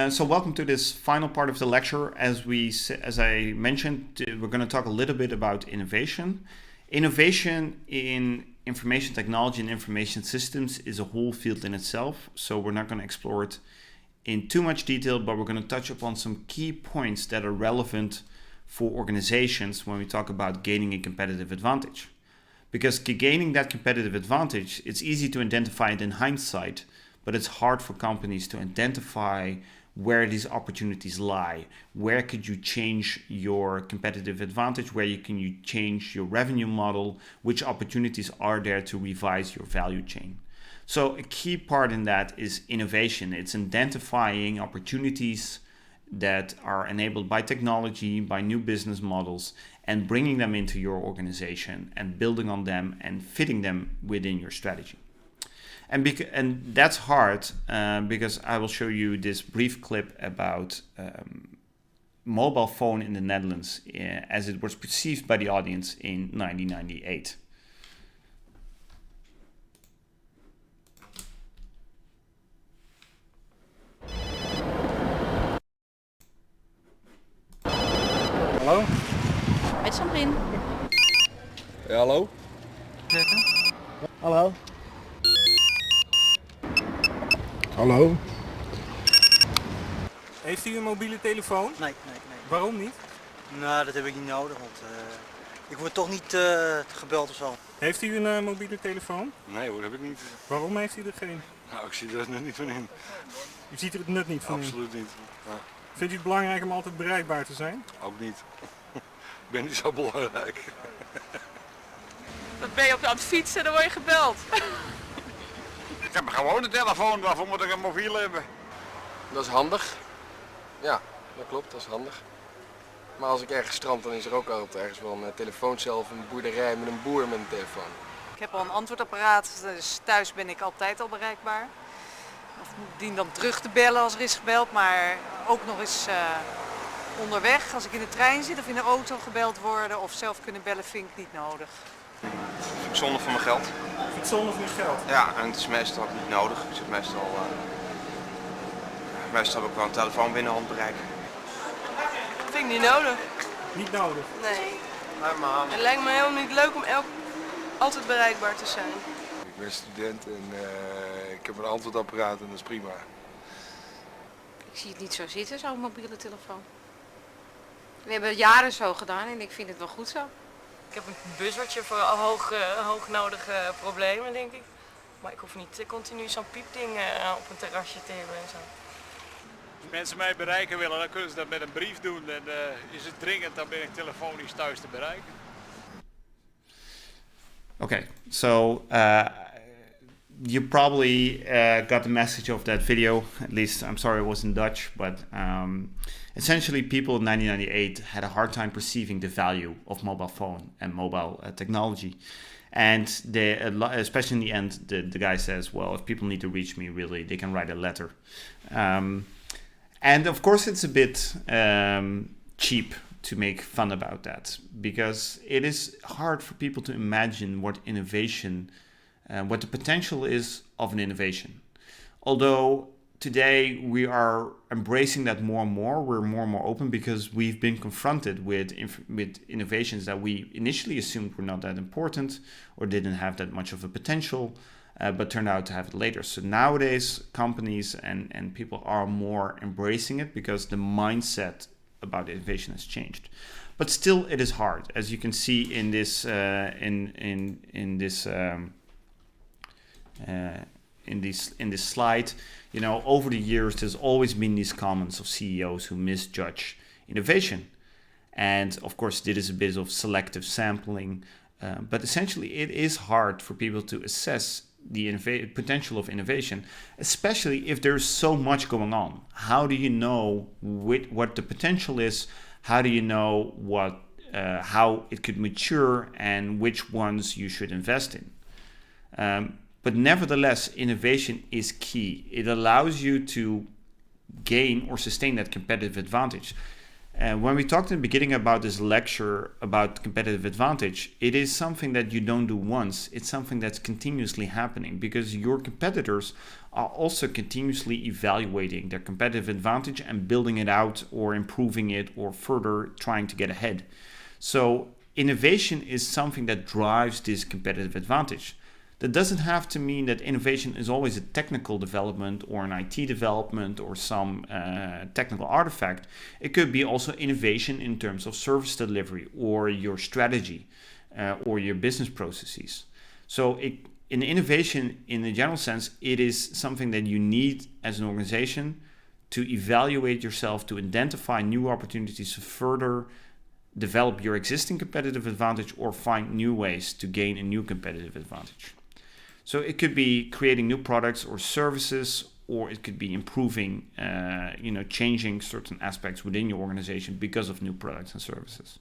So welcome to this final part of the lecture. As I mentioned, we're going to talk a little bit about innovation. Innovation in information technology and information systems is a whole field in itself, so we're not going to explore it in too much detail, but we're going to touch upon some key points that are relevant for organizations when we talk about gaining a competitive advantage. Because gaining that competitive advantage, it's easy to identify it in hindsight, but it's hard for companies to identify where these opportunities lie. Where could you change your competitive advantage? Where you change your revenue model? Which opportunities are there to revise your value chain? So a key part in that is innovation. It's identifying opportunities that are enabled by technology, by new business models, and bringing them into your organization and building on them and fitting them within your strategy. And that's hard because I will show you this brief clip about mobile phone in the Netherlands as it was perceived by the audience in 1998. Hallo? Met Sandrine. Ja, hallo? Hallo? Hallo? Heeft u een mobiele telefoon? Nee. Waarom niet? Nou, dat heb ik niet nodig, want ik word toch niet gebeld of zo. Heeft u een mobiele telefoon? Nee hoor, dat heb ik niet. Waarom heeft u er geen? Nou, ik zie er net niet van in. U ziet er het nut niet van in. Absoluut niet. Ja, Vindt u het belangrijk om altijd bereikbaar te zijn? ook niet. Ik ben niet zo belangrijk. Dan ben je aan het fietsen en dan word je gebeld. Ik heb gewoon een telefoon, waarvoor moet ik een mobiel hebben? Dat is handig. Ja, dat klopt, dat is handig. Maar als ik ergens strand, dan is er ook altijd ergens wel een telefooncel of een boerderij met een boer met een telefoon. Ik heb al een antwoordapparaat, dus thuis ben ik altijd al bereikbaar. Of dien dan terug te bellen als er is gebeld, maar ook nog eens onderweg. Als ik in de trein zit of in de auto gebeld worden of zelf kunnen bellen vind ik niet nodig. Zonde van mijn geld. Of het zonde van je geld? Ja, en het is meestal ook niet nodig. Ik zit meestal heb ik wel een telefoon binnen handbereik. Vind ik niet nodig. Niet nodig. Nee. Het lijkt me helemaal niet leuk om altijd bereikbaar te zijn. Ik ben student en ik heb een antwoordapparaat en dat is prima. Ik zie het niet zo zitten, zo'n mobiele telefoon. We hebben het jaren zo gedaan en ik vind het wel goed zo. Ik heb een buzzertje voor hoognodige problemen, denk ik. Maar ik hoef niet continu zo'n piepding op een terrasje te hebben en zo. Als mensen mij bereiken willen, dan kunnen ze dat met een brief doen. En is het dringend, dan ben ik telefonisch thuis te bereiken. Okay, so you probably got the message of that video. At least, I'm sorry it was in Dutch, but essentially people in 1998 had a hard time perceiving the value of mobile phone and mobile technology. And especially in the end, the guy says, well, if people need to reach me, really, they can write a letter. And of course, it's a bit cheap to make fun about that, because it is hard for people to imagine what innovation, what the potential is of an innovation. Although today we are embracing that more and more, we're more and more open because we've been confronted with innovations that we initially assumed were not that important or didn't have that much of a potential, but turned out to have it later. So nowadays, companies and people are more embracing it because the mindset about innovation has changed. But still, it is hard, as you can see in this in this slide. You know, over the years, there's always been these comments of CEOs who misjudge innovation, and of course, this is a bit of selective sampling. But essentially, it is hard for people to assess the potential of innovation, especially if there's so much going on. How do you know what the potential is? How do you know how it could mature and which ones you should invest in? But nevertheless, innovation is key. It allows you to gain or sustain that competitive advantage. When we talked in the beginning about this lecture about competitive advantage, it is something that you don't do once. It's something that's continuously happening because your competitors are also continuously evaluating their competitive advantage and building it out or improving it or further trying to get ahead. So innovation is something that drives this competitive advantage. That doesn't have to mean that innovation is always a technical development or an IT development or some technical artifact. It could be also innovation in terms of service delivery or your strategy or your business processes. So in innovation, in the general sense, it is something that you need as an organization to evaluate yourself, to identify new opportunities to further develop your existing competitive advantage or find new ways to gain a new competitive advantage. So it could be creating new products or services, or it could be improving, changing certain aspects within your organization because of new products and services.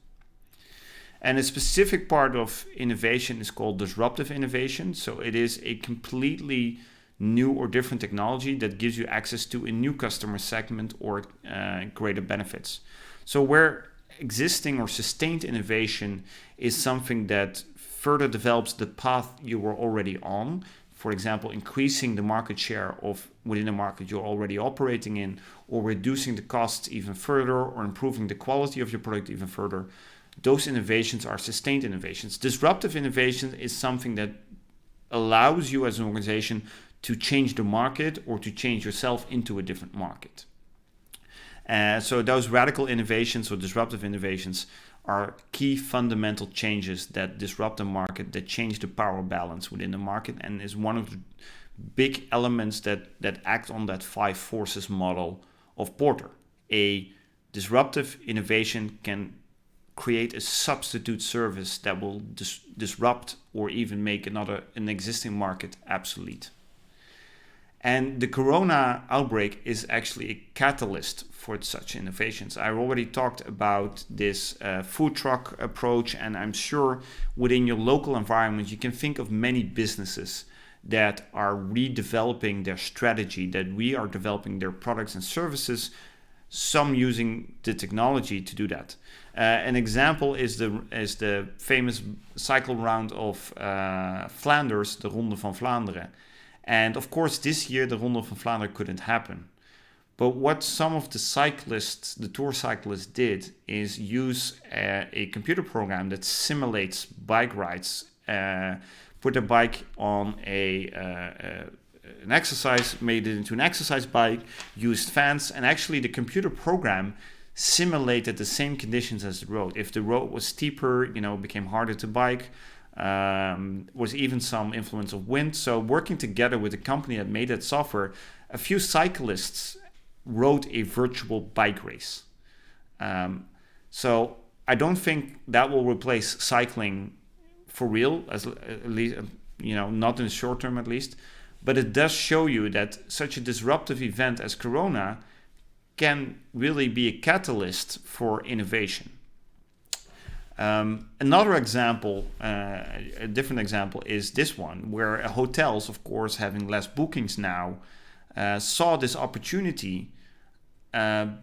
And a specific part of innovation is called disruptive innovation. So it is a completely new or different technology that gives you access to a new customer segment or greater benefits. So where existing or sustained innovation is something that further develops the path you were already on. For example, increasing the market share of within the market you're already operating in, or reducing the costs even further, or improving the quality of your product even further. Those innovations are sustained innovations. Disruptive innovation is something that allows you as an organization to change the market or to change yourself into a different market. So those radical innovations or disruptive innovations are key fundamental changes that disrupt the market, that change the power balance within the market, and is one of the big elements that act on that 5 forces model of Porter. A disruptive innovation can create a substitute service that will disrupt or even make an existing market obsolete. And the corona outbreak is actually a catalyst for such innovations. I already talked about this food truck approach, and I'm sure within your local environment, you can think of many businesses that are redeveloping their strategy, that we are developing their products and services, some using the technology to do that. An example is the famous cycle round of Flanders, the Ronde van Vlaanderen. And of course, this year, the Ronde van Vlaanderen couldn't happen. But what some of the cyclists, the tour cyclists did is use a computer program that simulates bike rides, put a bike on an exercise, made it into an exercise bike, used fans, and actually the computer program simulated the same conditions as the road. If the road was steeper, it became harder to bike. Was even some influence of wind. So working together with the company that made that software, a few cyclists rode a virtual bike race. So I don't think that will replace cycling for real, at least, not in the short term at least. But it does show you that such a disruptive event as Corona can really be a catalyst for innovation. Another example, a different example, is this one, where hotels, of course, having less bookings now, saw this opportunity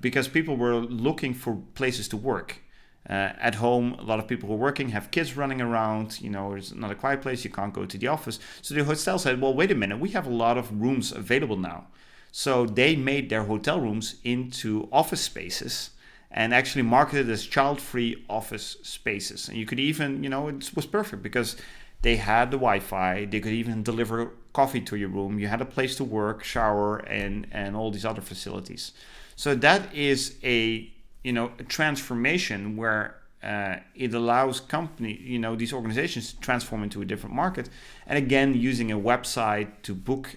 because people were looking for places to work. At home, a lot of people who are working have kids running around, it's not a quiet place, you can't go to the office. So the hotel said, well, wait a minute, we have a lot of rooms available now. So they made their hotel rooms into office spaces and actually marketed as child-free office spaces. And you could even, it was perfect because they had the Wi-Fi, they could even deliver coffee to your room, you had a place to work, shower, and all these other facilities. So that is a transformation where it allows these organizations to transform into a different market. And again, using a website to book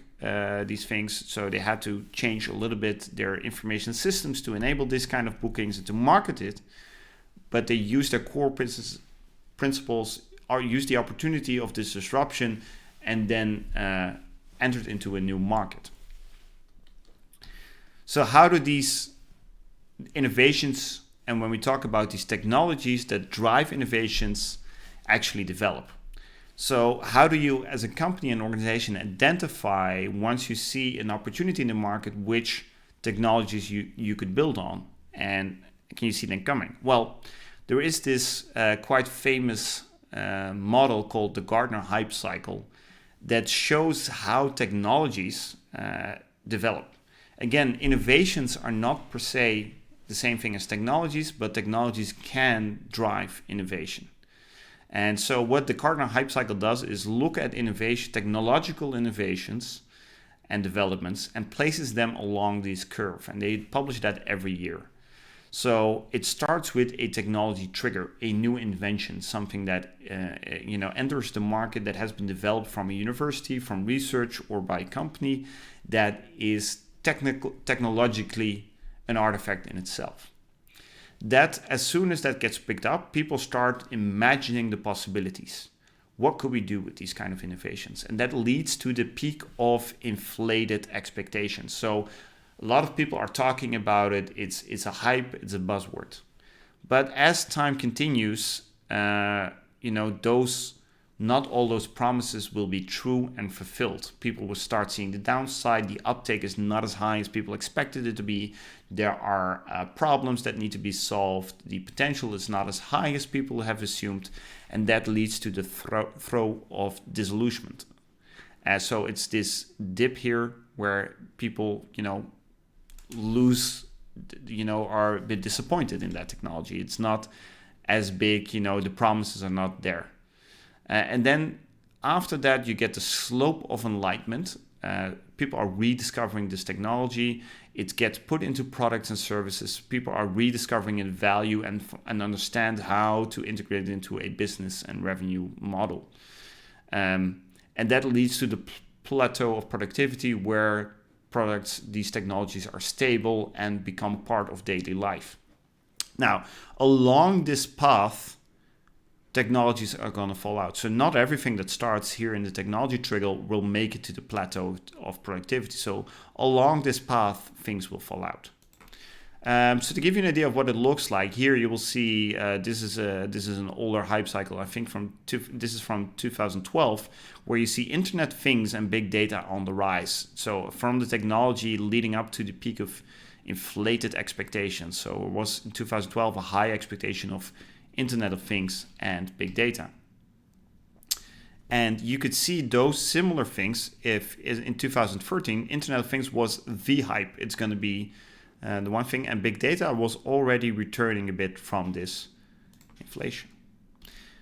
these things. So they had to change a little bit their information systems to enable this kind of bookings and to market it. But they used their core principles, or used the opportunity of this disruption, and then entered into a new market. So how do these innovations, and when we talk about these technologies that drive innovations, actually develop? So how do you, as a company and organization, identify, once you see an opportunity in the market, which technologies you could build on? And can you see them coming? Well, there is this quite famous model called the Gartner hype cycle that shows how technologies develop. Again, innovations are not per se the same thing as technologies, but technologies can drive innovation. And so what the Gartner hype cycle does is look at innovation, technological innovations and developments, and places them along this curve. And they publish that every year. So it starts with a technology trigger, a new invention, something that enters the market that has been developed from a university, from research, or by a company that is technologically an artifact in itself. That as soon as that gets picked up, people start imagining the possibilities. What could we do with these kind of innovations? And that leads to the peak of inflated expectations. So a lot of people are talking about it. It's a hype, it's a buzzword. But as time continues, not all those promises will be true and fulfilled. People will start seeing the downside. The uptake is not as high as people expected it to be. There are problems that need to be solved. The potential is not as high as people have assumed. And that leads to the throw of disillusionment. So it's this dip here where people, are a bit disappointed in that technology. It's not as big, the promises are not there. And then after that, you get the slope of enlightenment. People are rediscovering this technology. It gets put into products and services. People are rediscovering its value and understand how to integrate it into a business and revenue model. And that leads to the plateau of productivity where these technologies are stable and become part of daily life. Now, along this path, technologies are going to fall out. So not everything that starts here in the technology trigger will make it to the plateau of productivity. So along this path, things will fall out. So to give you an idea of what it looks like, here you will see this is an older hype cycle. I think this is from 2012, where you see Internet of Things and big data on the rise. So from the technology leading up to the peak of inflated expectations. So it was in 2012 a high expectation of Internet of Things and big data. And you could see those similar things if in 2013, Internet of Things was the hype. It's going to be the one thing, and big data was already returning a bit from this inflation.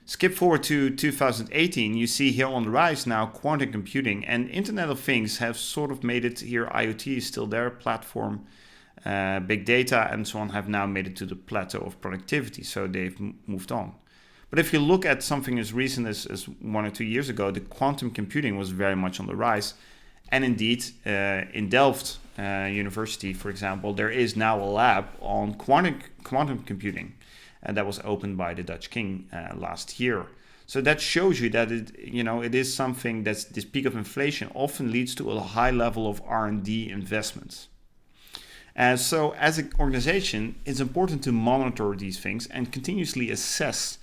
Skip forward to 2018, you see here on the rise now quantum computing, and Internet of Things have sort of made it here. IoT is still their platform. Big data and so on have now made it to the plateau of productivity, so they've moved on. But if you look at something as recent as 1 or 2 years ago, the quantum computing was very much on the rise. And indeed, in Delft University, for example, there is now a lab on quantum computing, and that was opened by the Dutch king last year. So that shows you that it is something that's this peak of inflation often leads to a high level of R&D investments. So as an organization, it's important to monitor these things and continuously assess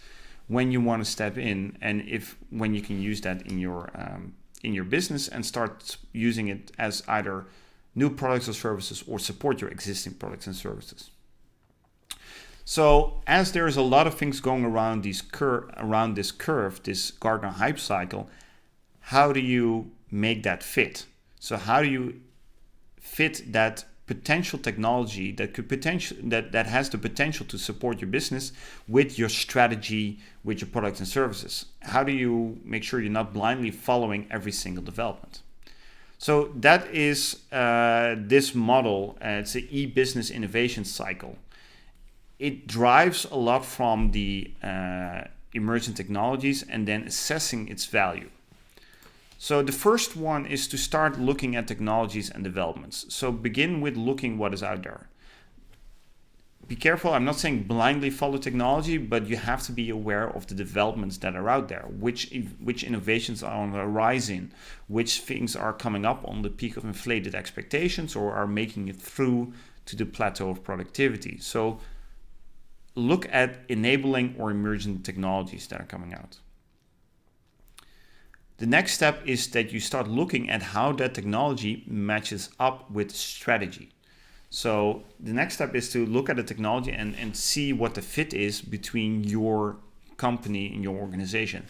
when you want to step in and when you can use that in your business and start using it as either new products or services or support your existing products and services. So as there is a lot of things going around this curve, this Gartner hype cycle, how do you make that fit? So how do you fit that potential technology that has the potential to support your business with your strategy, with your products and services? How do you make sure you're not blindly following every single development? So that is this model. It's an e-business innovation cycle. It drives a lot from the emerging technologies and then assessing its value. So the first one is to start looking at technologies and developments. So begin with looking what is out there. Be careful, I'm not saying blindly follow technology, but you have to be aware of the developments that are out there, which innovations are on the horizon, which things are coming up on the peak of inflated expectations or are making it through to the plateau of productivity. So look at enabling or emerging technologies that are coming out. The next step is that you start looking at how that technology matches up with strategy. So the next step is to look at the technology and see what the fit is between your company and your organization.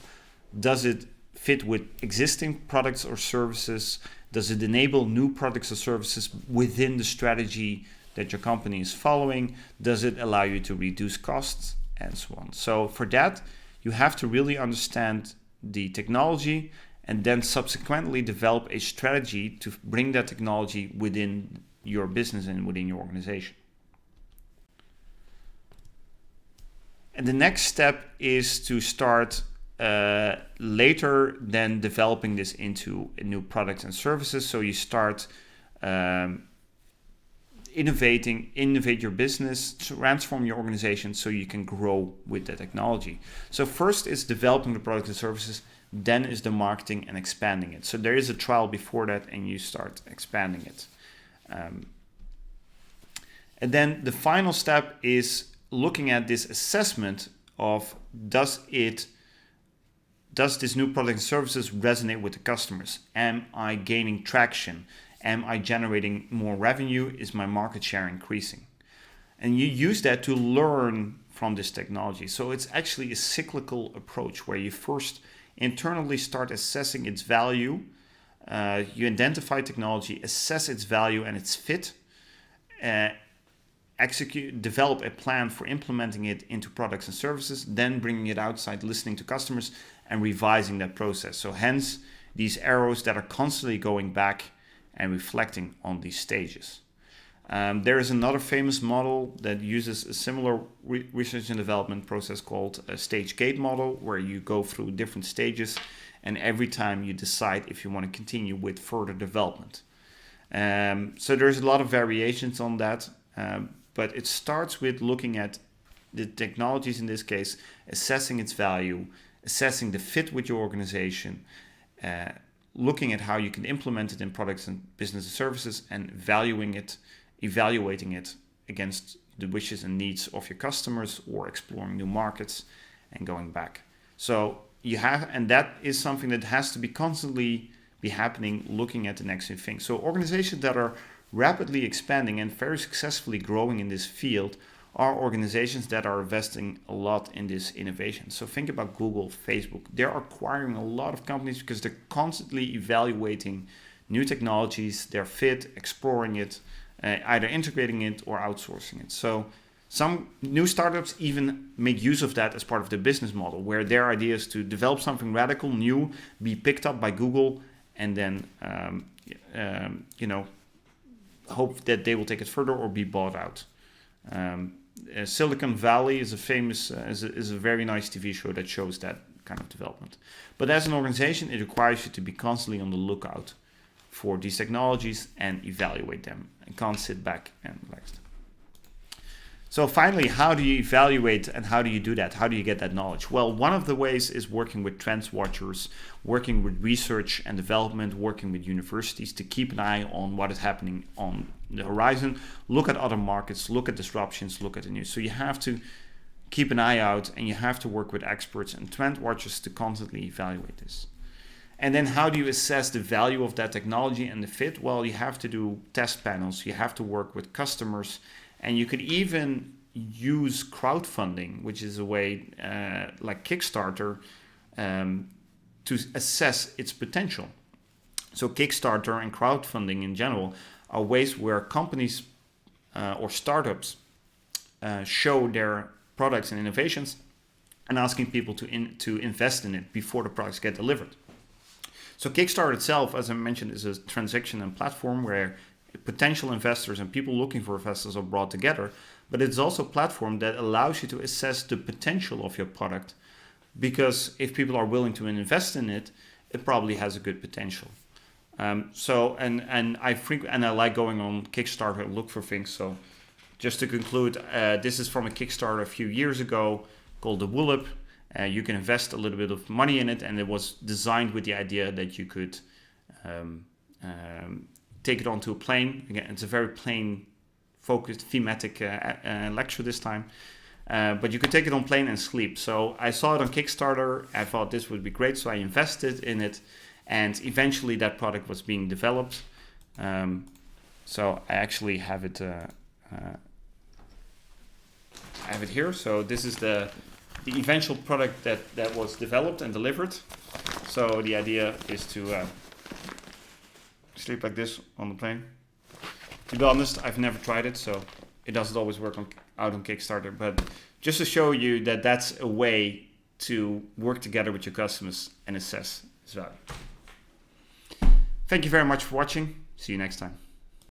Does it fit with existing products or services? Does it enable new products or services within the strategy that your company is following? Does it allow you to reduce costs and so on? So for that, you have to really understand the technology and then subsequently develop a strategy to bring that technology within your business and within your organization. And the next step is to start later than developing this into new products and services. So you start innovate your business, transform your organization so you can grow with the technology. So first is developing the products and services, then is the marketing and expanding it. So there is a trial before that and you start expanding it. And then the final step is looking at this assessment of does this new product and services resonate with the customers? Am I gaining traction? Am I generating more revenue? Is my market share increasing? And you use that to learn from this technology. So it's actually a cyclical approach where you first internally start assessing its value. You identify technology, assess its value and its fit, develop a plan for implementing it into products and services, then bringing it outside, listening to customers and revising that process. So hence these arrows that are constantly going back and reflecting on these stages. There is another famous model that uses a similar research and development process called a stage gate model, where you go through different stages and every time you decide if you want to continue with further development. So there's a lot of variations on that, but it starts with looking at the technologies, in this case, assessing its value, assessing the fit with your organization, looking at how you can implement it in products and business and services, and evaluating it against the wishes and needs of your customers, or exploring new markets and going back. So and that is something that has to be constantly be happening, looking at the next new thing. So organizations that are rapidly expanding and very successfully growing in this field are organizations that are investing a lot in this innovation. So think about Google, Facebook. They're acquiring a lot of companies because they're constantly evaluating new technologies, their fit, exploring it, either integrating it or outsourcing it. So some new startups even make use of that as part of their business model, where their idea is to develop something radical, new, be picked up by Google, and then hope that they will take it further or be bought out. Silicon Valley is a very nice TV show that shows that kind of development. But as an organization, it requires you to be constantly on the lookout for these technologies and evaluate them, and can't sit back and relax. So finally, how do you evaluate and how do you do that? How do you get that knowledge? Well, one of the ways is working with trends watchers, working with research and development, working with universities to keep an eye on what is happening on the horizon, look at other markets, look at disruptions, look at the news. So you have to keep an eye out and you have to work with experts and trend watchers to constantly evaluate this. And then how do you assess the value of that technology and the fit? Well, you have to do test panels, you have to work with customers, and you could even use crowdfunding, which is a way like Kickstarter, to assess its potential. So Kickstarter and crowdfunding in general are ways where companies or startups show their products and innovations and asking people to invest in it before the products get delivered. So Kickstarter itself, as I mentioned, is a transaction and platform where potential investors and people looking for investors are brought together, but it's also a platform that allows you to assess the potential of your product, because if people are willing to invest in it, it probably has a good potential. I like going on Kickstarter and look for things. So just to conclude, this is from a Kickstarter a few years ago called the Woolip. You can invest a little bit of money in it, and it was designed with the idea that you could take it onto a plane. Again, it's a very plane-focused thematic lecture this time. But you could take it on plane and sleep. So I saw it on Kickstarter. I thought this would be great, so I invested in it. And eventually that product was being developed. So I actually have it here. So this is the eventual product that was developed and delivered. So the idea is to sleep like this on the plane. To be honest, I've never tried it, so it doesn't always work out on Kickstarter. But just to show you that that's a way to work together with your customers and assess its value. Thank you very much for watching. See you next time.